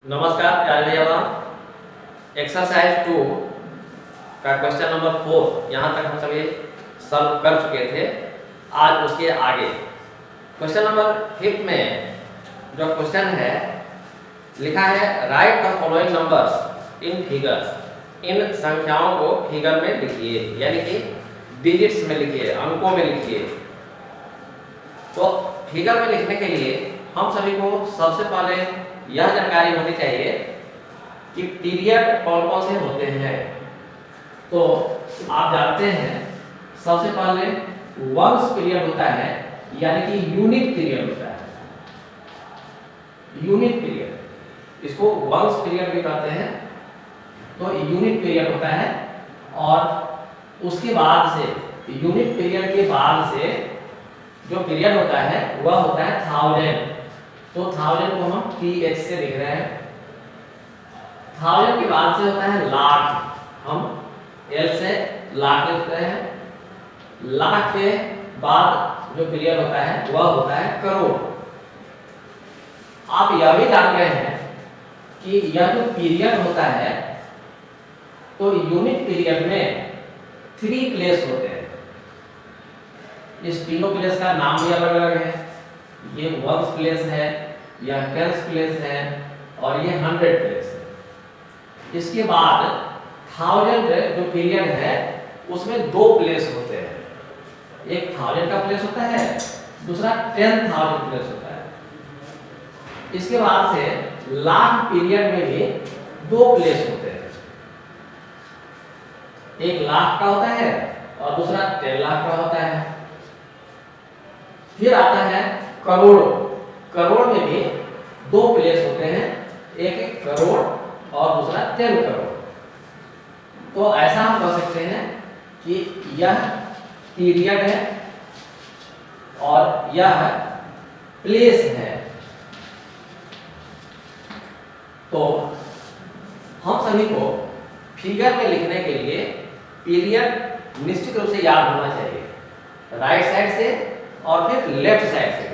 नमस्कार प्यारे भैया बहन। एक्सरसाइज 2 का क्वेश्चन नंबर 4 यहाँ तक हम सभी सॉल्व कर चुके थे। आज उसके आगे क्वेश्चन नंबर 5 में जो क्वेश्चन है लिखा है write the following numbers in figures. इन संख्याओं को फिगर में लिखिए, यानी कि डिजिट्स में लिखिए, अंकों में लिखिए। तो फिगर में लिखने के लिए हम सभी को सबसे पहले यह जानकारी होनी चाहिए कि पीरियड कौन कौन से होते हैं। तो आप जानते हैं सबसे पहले वंस पीरियड होता है, यानी कि यूनिट पीरियड होता है। यूनिट पीरियड, इसको वंस पीरियड भी कहते हैं। तो यूनिट पीरियड होता है और उसके बाद से यूनिट पीरियड के बाद से जो पीरियड होता है वह होता है 1000। तो 1000 को हम TH से लिख रहे हैं। 1000 के बाद से होता है लाख, हम L से लाख लिखते हैं। लाख के बाद जो पीरियड होता है वह होता है करोड़। आप यह भी जान गए हैं कि यह जो पीरियड होता है तो यूनिट पीरियड में 3 प्लेस होते हैं। इस तीनों प्लेस का नाम भी अलग अलग है। ये वंस प्लेस है, यह टेंस प्लेस है और ये 100 प्लेस है। इसके बाद 1000 जो पीरियड है उसमें 2 प्लेस होते हैं। एक 1000 का प्लेस होता है, दूसरा 10,000 प्लेस होता है। इसके बाद से लाख पीरियड में भी 2 प्लेस होते हैं। एक लाख का होता है और दूसरा 10 लाख का होता है। फिर आता है करोड़। करोड़ में भी 2 प्लेस होते हैं, एक करोड़ और दूसरा 10 करोड़। तो ऐसा हम कह सकते हैं कि यह पीरियड है और यह प्लेस है। तो हम सभी को फिगर में लिखने के लिए पीरियड निश्चित रूप से याद होना चाहिए, राइट साइड से और फिर लेफ्ट साइड से।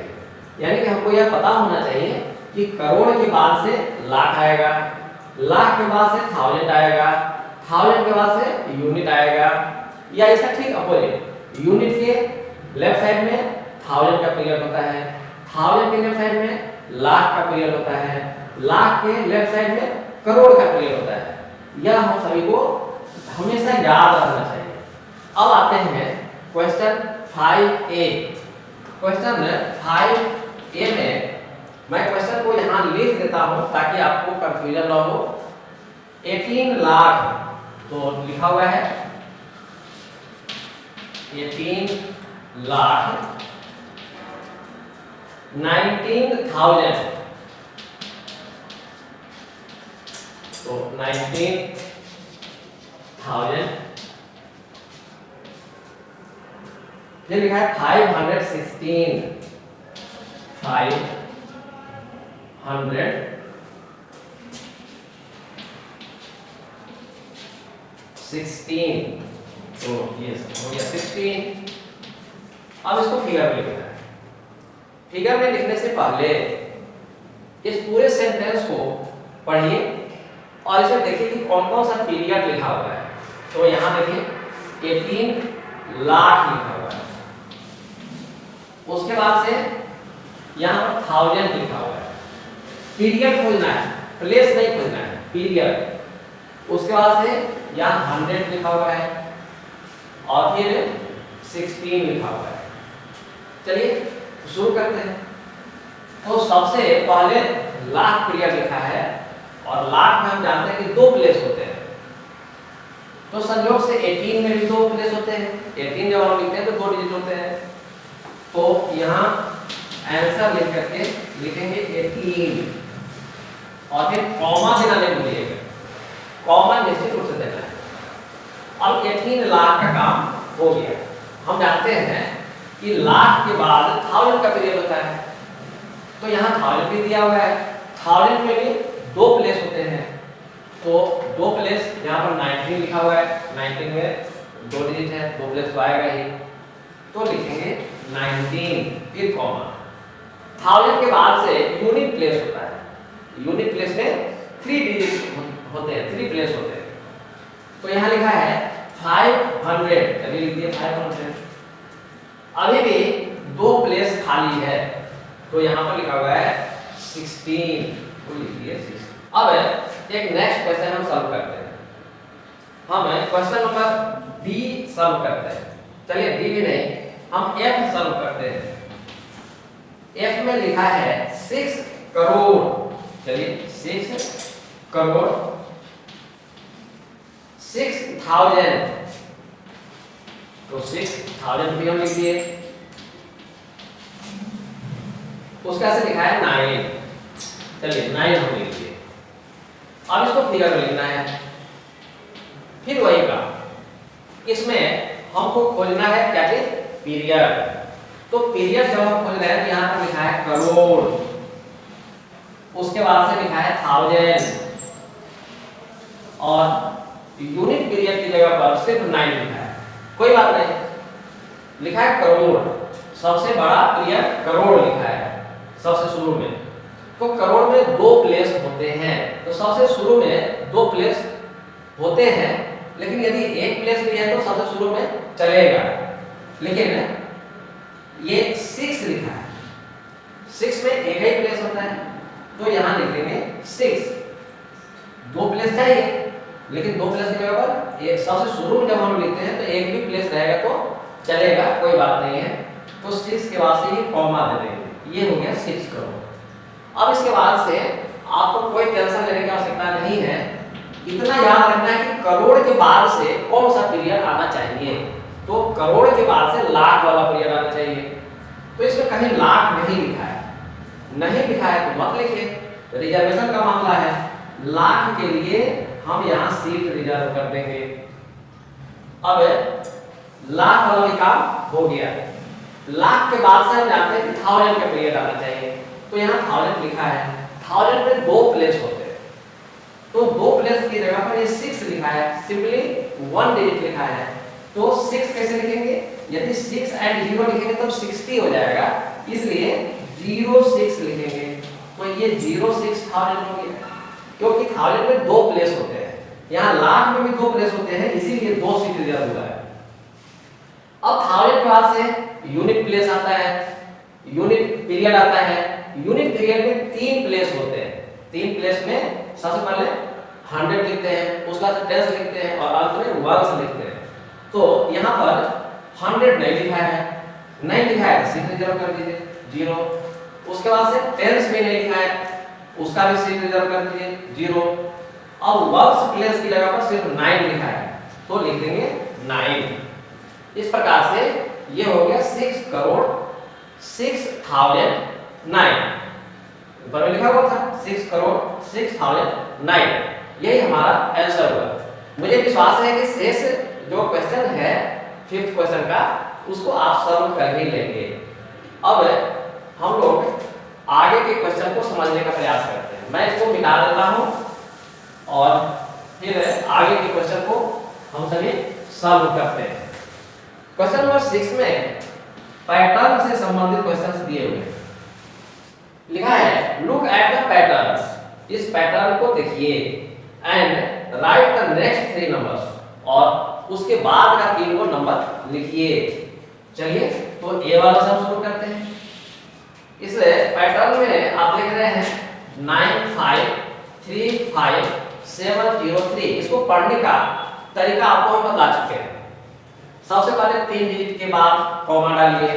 यानी कि हमको यह पता होना चाहिए कि करोड़ के बाद से लाख आएगा, लाख के बाद से 1000 आएगा, 1000 के बाद से यूनिट आएगा, या इसका ठीक अपोजिट। यूनिट के लेफ्ट साइड में 1000 का पीरियड होता है, 1000 के लेफ्ट साइड में लाख का पीरियड होता है, लाख के लेफ्ट साइड में करोड़ का पीरियड होता है। यह हम सभी को हमेशा याद रखना चाहिए। अब आते हैं क्वेश्चन 5A। क्वेश्चन 5A में मैं क्वेश्चन को यहाँ लिख देता हूँ ताकि आपको कंफ्यूजन ना हो। 18 लाख तो लिखा हुआ है 18 लाख 19,000। तो 19,000 ये लिखा है 516। 516 तो ये हो गया 16। अब इसको फिगर में लिखना है। फिगर में लिखने से पहले इस पूरे सेंटेंस को पढ़िए और इसमें देखिए कि कौन कौन सा पीरियड लिखा हुआ है। तो यहाँ देखिए 18 लाख लिखा हुआ है, उसके बाद से यहाँ पर 1000 लिखा हुआ है। पीरियड खोजना है, प्लेस नहीं खोजना है, पीरियड। उसके बाद से यहाँ 100 लिखा हुआ है और फिर 16 लिखा हुआ है। चलिए शुरू करते हैं। तो सबसे पहले लाख पीरियड लिखा है और लाख में हम जानते हैं कि 2 प्लेस होते हैं। तो संयोग से 18 में भी 2 प्लेस होते हैं। 18 जब हम लिखते हैं तो 2 डिजिट होते हैं। तो यहाँ आंसर लिख करके लिखेंगे 18 और फिर कॉमा देना नहीं भूलिएगा, कॉमा निश्चित रूप से देना है। अब 18 लाख का काम हो गया। हम जानते हैं कि लाख के बाद 1000 का पीरियड होता है। तो यहाँ 1000 भी दिया हुआ है, 1000 में भी 2 प्लेस होते हैं। तो 2 प्लेस यहाँ पर 19 लिखा हुआ है, 19 में 2 डिजिट है, 2 प्लेस तो आएगा ही। तो लिखेंगे 19 फिर कॉमा। 1000 के बाद से यूनिट प्लेस होता है। यूनिट प्लेस में 3 डिजिट होते हैं, 3 प्लेस होते हैं। तो यहाँ लिखा है 500, अभी लिख दिए 500। अभी भी 2 प्लेस खाली है, तो यहाँ पर लिखा हुआ है 16, तो लिख दिए 16। अब एक नेक्स्ट क्वेश्चन हम सॉल्व करते हैं। हम क्वेश्चन नंबर डी सॉल्व करते हैं। चलिए डी भी नहीं, हम एफ सॉल्व करते हैं। एफ में लिखा है 6 करोड़, चलिए 6 करोड़ 6000, तो 6000 भी हम लिख दिए। उसका से लिखा है 9, चलिए 9 हम लिख दिए। अब इसको फिगर में लिखना है, फिर वही का इसमें हमको खोजना है क्या चीज, पीरियड। तो पीरियड जब हम खोज रहे हैं तो यहाँ पर लिखा है करोड़, उसके बाद से लिखा है 1000, और यूनिट पीरियड की जगह पर सिर्फ 9 लिखा है। कोई बात नहीं, लिखा है करोड़, सबसे बड़ा पीरियड करोड़ लिखा है सबसे शुरू में। तो करोड़ में 2 प्लेस होते हैं, तो सबसे शुरू में 2 प्लेस होते हैं, लेकिन यदि एक प्लेस भी है तो सबसे शुरू में चलेगा। लेकिन ये 6 लिखा है, 6 में एक ही प्लेस होता है, तो यहाँ लिख देंगे 6। 2 प्लेस चाहिए, लेकिन 2 प्लेस की जगह पर एक सबसे शुरू में जब हम लिखते हैं तो एक भी प्लेस रहेगा तो चलेगा, कोई बात नहीं है। तो 6 के बाद से ये कॉमा दे देंगे, ये हो गया 6 करोड़। अब इसके बाद से आपको कोई टेंशन लेने की आवश्यकता नहीं है, इतना याद रखना है कि करोड़ के बाद से कौन सा पीरियड आना चाहिए। तो करोड़ के बाद से लाख वाला पीरियड आना चाहिए, तो इसमें कहीं लाख नहीं लिखा है, नहीं लिखा है तो मत लिखिए, रिजर्वेशन का मामला है। लाख के लिए हम यहाँ सीट रिजर्व कर देंगे। अब लाख वाला भी काम हो गया। लाख के बाद से हम जानते हैं कि 1000 का पीरियड आना चाहिए, तो यहाँ 1000 लिखा है। 1000 में 2 प्लेस होते हैं, तो 2 प्लेस की जगह पर ये 6 लिखा है, सिंपली 1 डिजिट लिखा है। तो 6 कैसे लिखेंगे, यदि 6 एंड 0 लिखेंगे तब 60 हो जाएगा, इसलिए 06 लिखेंगे। तो ये 06,000 हो गया, क्योंकि 1000 में 2 प्लेस होते हैं, यहाँ लाख में भी 2 प्लेस होते हैं, इसीलिए 2 सीट रिजर्व हुआ है। अब 1000 के बाद से यूनिट प्लेस आता है, यूनिट पीरियड आता है। यूनिट पीरियड में 3 प्लेस होते हैं। 3 प्लेस में सबसे पहले 100 लिखते हैं, उसके बाद 10 लिखते हैं और अंत में वर्ष लिखते हैं। तो यहाँ पर 100 नहीं लिखा है, नहीं लिखा है सीट रिजर्व कर दीजिए 0। उसके बाद से 10 भी नहीं लिखा है, उसका भी सीट रिजर्व कर दीजिए 0। अब वर्ष प्लेस की जगह पर सिर्फ 9 लिखा है, तो लिख देंगे 9। इस प्रकार से ये हो गया 6 करोड़ 6009, ऊपर में लिखा हुआ था 6 करोड़ 6009, यही हमारा आंसर हुआ। मुझे विश्वास है कि शेष जो क्वेश्चन है 5th क्वेश्चन का, उसको आप सॉल्व कर ही लेंगे। अब हम लोग आगे के क्वेश्चन को समझने का प्रयास करते हैं। मैं इसको मिटा देता हूं और फिर आगे के क्वेश्चन को हम सभी सॉल्व करते हैं। क्वेश्चन नंबर 6 में पैटर्न से संबंधित क्वेश्चंस दिए हुए हैं। लिखा है लुक एट द पैटर्न्स, इस पैटर्न को देखिए and right the next 3 numbers, और उसके बाद का 3 नंबर लिखिए। चलिए तो ए वाला से हम शुरू करते हैं। इस पैटर्न में आप लिख रहे हैं 9535703। इसको पढ़ने का तरीका आपको हम बता चुके हैं। सबसे पहले 3 डिजिट के बाद कॉमा डालिए,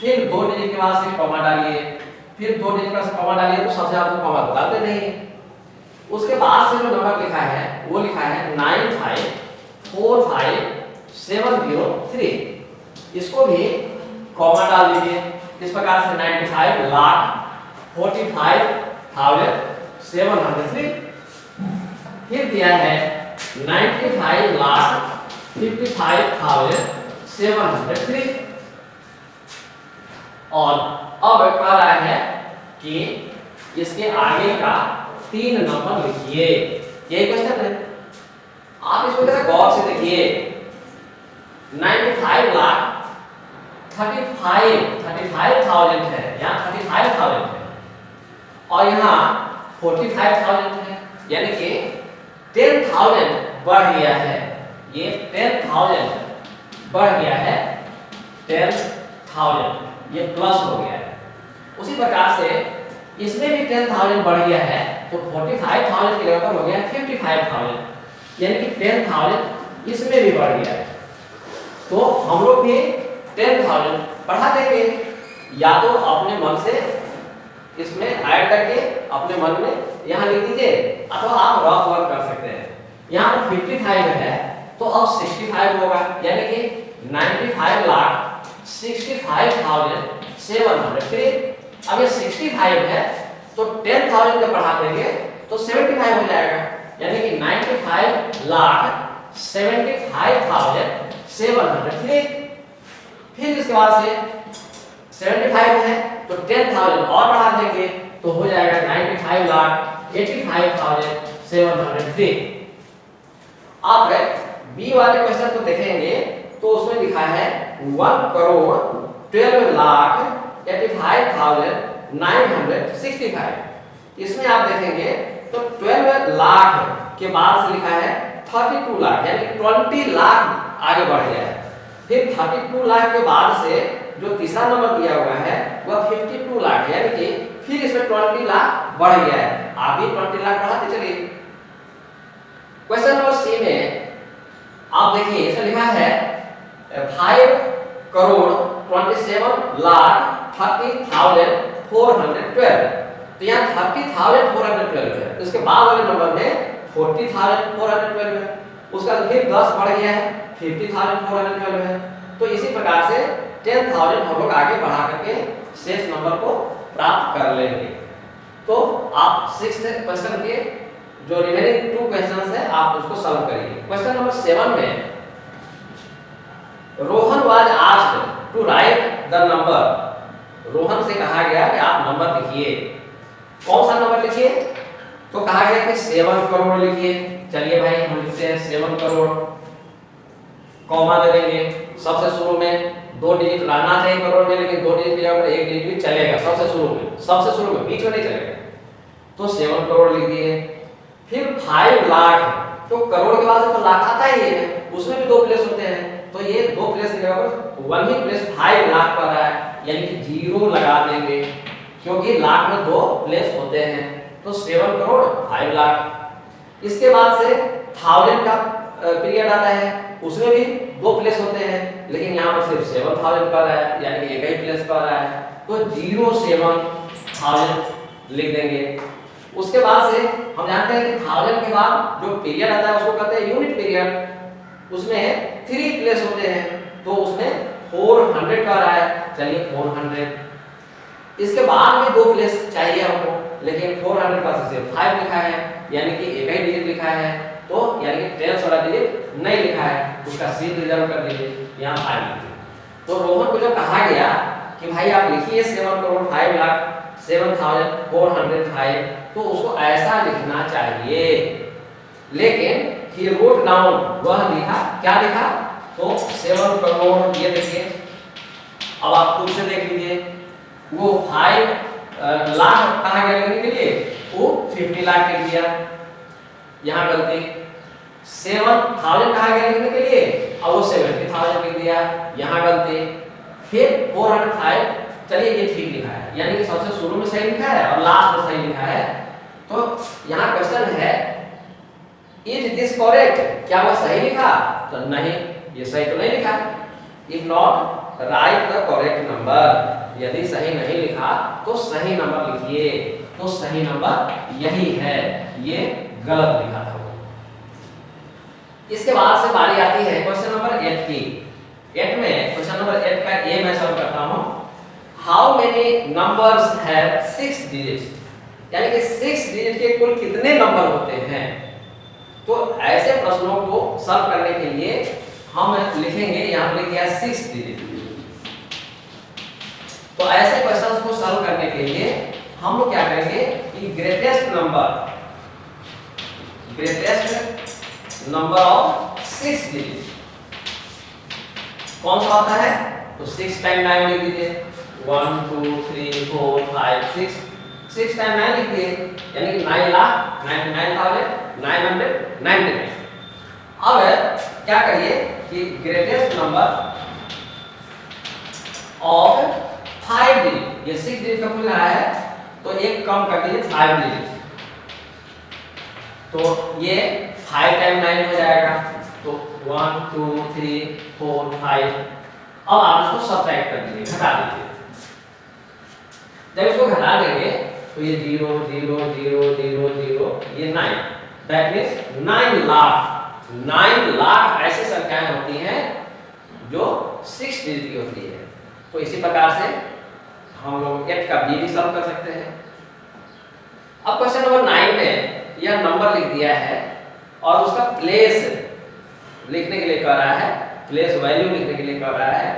फिर 2 डिजिट के बाद से कॉमा डालिए, फिर 2 डिजिट के बाद कॉमा डालिए, तो सबसे आपको कॉमा बताते नहीं है। उसके बाद से जो नंबर लिखा है वो लिखा है 9545703, इसको भी कॉमा डाल दीजिए। इस प्रकार से 95,45,703, फिर दिया है 95,55,703, और अब कह रहा है कि इसके आगे का 3 नंबर लिखिए। यही क्वेश्चन है, आप इसको जरा गौर से देखिए। 95,35,000 है, यहाँ 35,000 है और यहाँ 45,000 है। यानी कि 10,000 बढ़ गया है, ये 10,000 बढ़ गया है, 10,000 ये प्लस हो गया है। उसी प्रकार से इसमें भी 10,000 बढ़ गया है, तो 45,000 के लेवल पर हो गया 55,000, यानी कि 10,000 इसमें भी बढ़ गया है। तो हम लोग भी 10,000 बढ़ा देंगे, या तो अपने मन से इसमें ऐड करके अपने मन में यहाँ लिख दीजिए, अथवा आप रफ वर्क कर सकते हैं। यहाँ पर 55 है तो अब 65 होगा, यानी कि 95,65,703। अब ये 65 है तो 10,000 जब बढ़ा देंगे तो 75 हो जाएगा, यानी कि 95,75,703। फिर इसके बाद से 75 है तो 10,000 और बढ़ा देंगे तो हो जाएगा 95,85,703। आप बी वाले क्वेश्चन को देखेंगे तो उसमें लिखा है 1,12,85,965। इसमें आप देखेंगे तो 12 लाख के बाद से लिखा है 32 लाख, यानी 20 लाख आगे बढ़ गया है। फिर 32 लाख के बाद से जो तीसरा नंबर दिया हुआ है वह 52 लाख है, यानी कि फिर इसमें 20 लाख बढ़ गया है। आप भी 20 लाख बढ़ाते चलिए। क्वेश्चन नंबर सी में आप देखिए इसमें लिखा है 5,27,30,412। तो यहाँ 30,412 है, इसके बाद वाले नंबर में 40,412 है, उसका फिर 10 बढ़ गया है 50,412 है। तो इसी प्रकार से 10,000 हम लोग आगे बढ़ा करके शेष नंबर को प्राप्त कर लेंगे। तो आप 6th क्वेश्चन के जो रिमेनिंग 2 क्वेश्चंस है आप उसको सॉल्व करिए। क्वेश्चन नंबर 7 में Rohan was asked to write the number. Rohan से कहा गया कि आप नंबर लिखिए। कौन सा नंबर लिखिए? तो कहा गया कि 7 करोड़ लिखिए। चलिए भाई हम लिखते हैं 7 करोड़, कॉमा दे देंगे। सबसे शुरू में 2 डिजिट रहना चाहिए करोड़ में, लेकिन 2 डिजिट की जगह पर 1 डिजिट भी चलेगा सबसे शुरू में, बीच में नहीं चलेगा। तो 7 करोड़ लिख दिए। फिर 5 लाख, तो करोड़ के बाद तो लाख आता ही है, उसमें भी 2 प्लेस होते हैं, तो ये 2 प्लेस की जगह पर 1 ही प्लेस 5 लाख पर है, यानी कि 0 लगा देंगे, क्योंकि लाख में 2 प्लेस होते हैं। तो 7 करोड़ 5 लाख। इसके बाद से 1000 का पीरियड आता है, उसमें भी 2 प्लेस होते हैं, लेकिन यहाँ पर सिर्फ 7,000 पर है, यानी कि एक ही प्लेस पर है, तो 07,000 लिख देंगे। उसके बाद से हम जानते हैं कि 1000 के बाद जो पीरियड आता है उसको कहते हैं यूनिट पीरियड, उसमें 3 प्लेस होते हैं, तो उसमें 400 का रहा है, चलिए 400। इसके बाद में 2 प्लेस चाहिए हमको, लेकिन 400 का सिर्फ 5 लिखा है, यानी कि एक ही डिजिट लिखा है, तो यानी कि 10 वाला डिजिट नहीं लिखा है, उसका सीट रिजर्व कर दीजिए, यहाँ 5 लिखिए। तो रोहन को जब कहा गया कि भाई आप लिखिए 7 करोड़ 5 लाख 7,405, तो उसको ऐसा लिखना चाहिए, लेकिन he wrote down, वह लिखा, क्या लिखा? तो 7 करोड़, ये देखिए, अब आप खुद से देख लीजिए, वो 5 लाख कहा गया लिखने के लिए, वो 50 लाख लिख दिया, यहाँ गलती। 7,000 कहा गया लिखने के लिए, अब वो 70,000 लिख दिया, यहाँ गलती। फिर 405, चलिए ये ठीक लिखा है, यानी कि सबसे शुरू में सही लिखा है और लास्ट में सही लिखा है। तो यहाँ क्वेश्चन है इज दिस करेक्ट, क्या वो सही लिखा? तो नहीं, ये सही तो नहीं लिखा। If not right the correct number, यदि सही नहीं लिखा तो सही नंबर लिखिए। तो सही नंबर यही है, ये गलत लिखा था। इसके बाद से बारी आती है क्वेश्चन नंबर 8 की। 8 में क्वेश्चन नंबर 8 का ए मैं सॉल्व करता हूं। How many numbers have 6 digits, यानी कि 6 डिजिट के कुल कितने नंबर होते हैं। तो ऐसे प्रश्नों को सॉल्व करने के लिए हम लिखेंगे, यहां पर लिखा है 6 डिजिट। तो ऐसे क्वेश्चंस को सॉल्व करने के लिए हम लोग क्या करेंगे कि ग्रेटेस्ट नंबर ऑफ 6 डिजिट कौन सा होता है? तो 6 टाइम 9 लिख दीजिए, 1 2 3 4 5 6 टाइम 9 लिख दिए, यानी कि 9 लाख 99,999। अब क्या करिए कि ग्रेटेस्ट नंबर ऑफ 5 डिजिट, ये 6 डिजिट का पूछ रहा है तो एक कम कर दीजिए 5 डिजिट, तो ये 5 टाइम 9 हो जाएगा, तो 1 2 3 4 5। अब आप इसको सब्ट्रैक्ट कर दीजिए, घटा दीजिए। जब इसको घटा देंगे तो ये 0 0 0 0 0 ये 9, दैट मींस 9 लाख। 9 लाख ऐसी संख्याएं होती हैं जो 6 डिजिट की होती है। तो इसी प्रकार से हम लोग 8 का b भी सॉल्व कर सकते हैं। अब क्वेश्चन नंबर 9 में यह नंबर लिख दिया है और उसका प्लेस लिखने के लिए कह रहा है, प्लेस वैल्यू लिखने के लिए कह रहा है,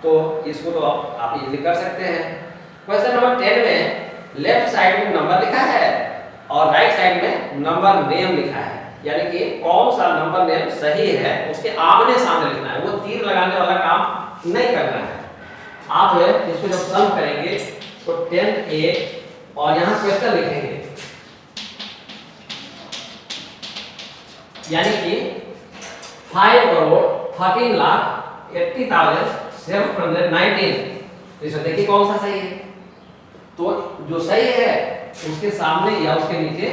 तो इसको तो आप इजीली कर सकते हैं। क्वेश्चन नंबर 10 में लेफ्ट साइड में नंबर लिखा है और राइट साइड में नंबर नेम लिखा है, यानी कि कौन सा नंबर नेम सही है उसके आमने सामने लिखना है, वो तीर लगाने वाला काम नहीं करना है। आप इसको जब सम करेंगे तो 10A और यहाँ क्वेश्चन लिखेंगे, यानी कि 5,13,80,719। इसमें देखिए कौन सा सही है, तो जो सही है उसके सामने या उसके नीचे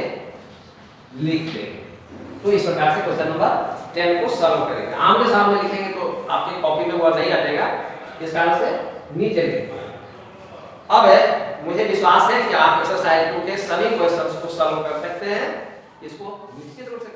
लिख देंगे। तो इस प्रकार से क्वेश्चन नंबर 10 को सॉल्व करेंगे। आमने सामने लिखेंगे तो आपकी कॉपी में वो नहीं आएगा, इस कारण से नीचे लिखेंगे। अब मुझे विश्वास है कि आप एक्सरसाइज 2 के सभी क्वेश्चंस को सॉल्व कर सकते हैं। इसको निश्चित रूप से